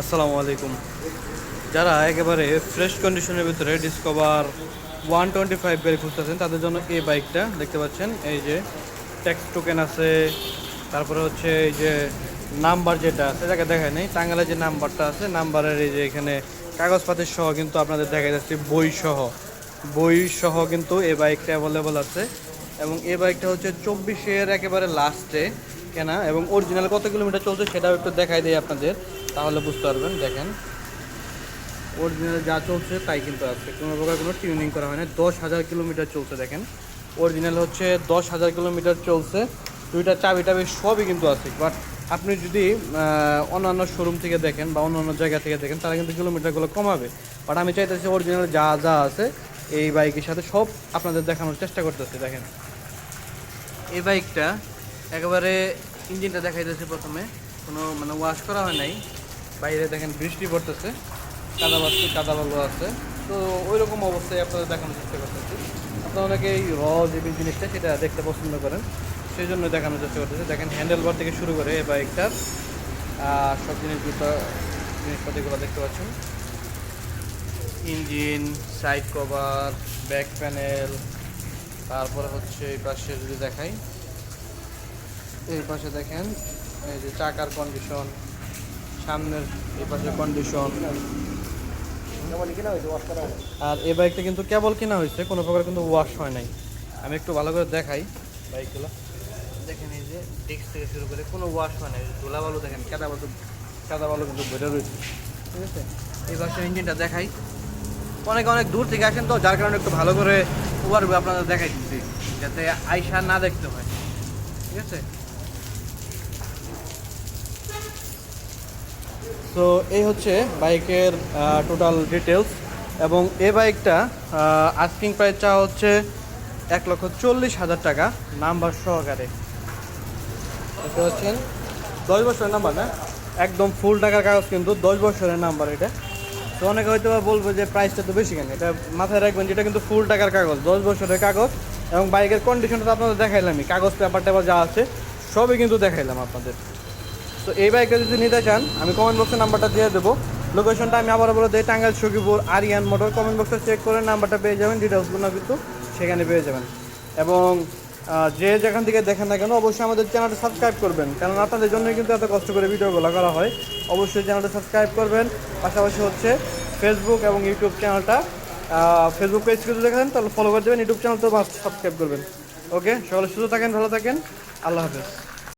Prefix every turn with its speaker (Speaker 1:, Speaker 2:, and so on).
Speaker 1: আসসালামু আলাইকুম। যারা একেবারে ফ্রেশ কন্ডিশনের ভিতরে ডিসকভার 125 গাড়ি খুঁজতেছেন তাদের জন্য এই বাইকটা দেখতে পাচ্ছেন। এই যে ট্যাক্স টোকেন আছে, তারপরে হচ্ছে এই যে নাম্বার যেটা আছে এটাকে দেখায় নেই, টাঙ্গালের যে নাম্বারটা আছে নাম্বারের এই যে এখানে কাগজপাতির সহ কিন্তু আপনাদের দেখা যাচ্ছে বই সহ কিন্তু এই বাইকটা অ্যাভেলেবল আছে। এবং এই বাইকটা হচ্ছে 24-এর একেবারে লাস্টে কেনা, এবং অরিজিনাল কত কিলোমিটার চলছে সেটাও একটু দেখাই দেয় আপনাদের, তাহলে বুঝতে পারবেন। দেখেন অরিজিনাল যা চলছে তাই কিন্তু আছে, কোনো প্রকার কোনো টিউনিং করা হয় না। 10,000 কিলোমিটার চলছে দেখেন, অরিজিনাল হচ্ছে 10,000 কিলোমিটার চলছে। দুইটা চাবি টাবি সবই কিন্তু আছে। বাট আপনি যদি অন্যান্য শোরুম থেকে দেখেন বা অন্যান্য জায়গা থেকে দেখেন তারা কিন্তু কিলোমিটারগুলো কমাবে। বাট আমি চাইতেছি অরিজিনাল যা যা আছে এই বাইকের সাথে সব আপনাদের দেখানোর চেষ্টা করতেছি। দেখেন এই বাইকটা একেবারে ইঞ্জিনটা দেখাইতেছে, প্রথমে কোনো মানে ওয়াশ করা হয় নাই। বাইরে দেখেন বৃষ্টি পড়তেছে, কাদা বালু আছে, তো ওই রকম অবস্থায় আপনাদের দেখানোর চেষ্টা করতেছি। আপনারা অনেকে এই যে জিনিসটা সেটা দেখতে পছন্দ করেন, সেই জন্য দেখানোর চেষ্টা করতেছি। দেখেন হ্যান্ডেল বার থেকে শুরু করে এই বাইকটার সব জিনিসপাতিগুলো দেখতে পাচ্ছেন। Engine, side cover, back panel, তারপরে হচ্ছে এই পাশে যদি দেখাই, এই পাশে দেখেন এই যে চাকার কন্ডিশন, সামনের এই পাশে কন্ডিশন। আর এই বাইকটা কিন্তু কেবল কেনা হয়েছে, কোনো প্রকার কিন্তু ওয়াশ হয় নাই। আমি একটু ভালো করে দেখাই বাইকগুলো। দেখেন এই যে ডিস্ক থেকে শুরু করে কোনো ওয়াশ হয় নাই, ধুলাবালু দেখেন, কাদা বালু কিন্তু বেরো রয়েছে, ঠিক আছে। এই পাশে ইঞ্জিনটা দেখাই, অনেক দূর থেকে আসেন তো যার কারণে একটু ভালো করে ওভারভিউ আপনাদের দেখাই দিচ্ছি, যাতে আইসা না দেখতে হয়, ঠিক আছে। তো এই হচ্ছে বাইকের টোটাল ডিটেলস। এবং এই বাইকটা আস্কিং প্রাইস চাওয়া হচ্ছে 1,40,000 টাকা নাম্বার সহকারে। দেখতে পাচ্ছেন 10 বছরের নাম্বার না, একদম ফুল টাকার কাগজ, কিন্তু 10 বছরের নাম্বার এটা। তো অনেকে হয়তো বলবো যে প্রাইসটা তো বেশি কেন, এটা মাথায় রাখবেন যেটা কিন্তু ফুল টাকার কাগজ, 10 বছরের কাগজ। এবং বাইকের কন্ডিশনটা তো আপনাদের দেখাইলামই, কাগজ পেপার টেপার যা আছে সবই কিন্তু দেখাইলাম আপনাদের। তো এই বাইকে যদি নিতে চান আমি কমেন্ট বক্সে নাম্বারটা দিয়ে দেবো। লোকেশনটা আমি আবার বলে দিই, টাঙ্গাইল সখীপুর আরিয়ান মোটর। কমেন্ট বক্সে চেক করে নাম্বারটা পেয়ে যাবেন, ডিটেলসগুলো কিন্তু সেখানে পেয়ে যাবেন। এবং যে যেখান থেকে দেখেন না কেন অবশ্যই আমাদের চ্যানেলটা সাবস্ক্রাইব করবেন, কারণ আপনাদের জন্যই কিন্তু এত কষ্ট করে ভিডিওগুলো করা হয়। অবশ্যই চ্যানেলটা সাবস্ক্রাইব করবেন। পাশাপাশি হচ্ছে ফেসবুক এবং ইউটিউব চ্যানেলটা, ফেসবুক পেজ যদি দেখেন তাহলে ফলো করে দেবেন, ইউটিউব চ্যানেল তো সাবস্ক্রাইব করবেন। ওকে, সকলে সুস্থ থাকেন, ভালো থাকেন, আল্লাহ হাফেজ।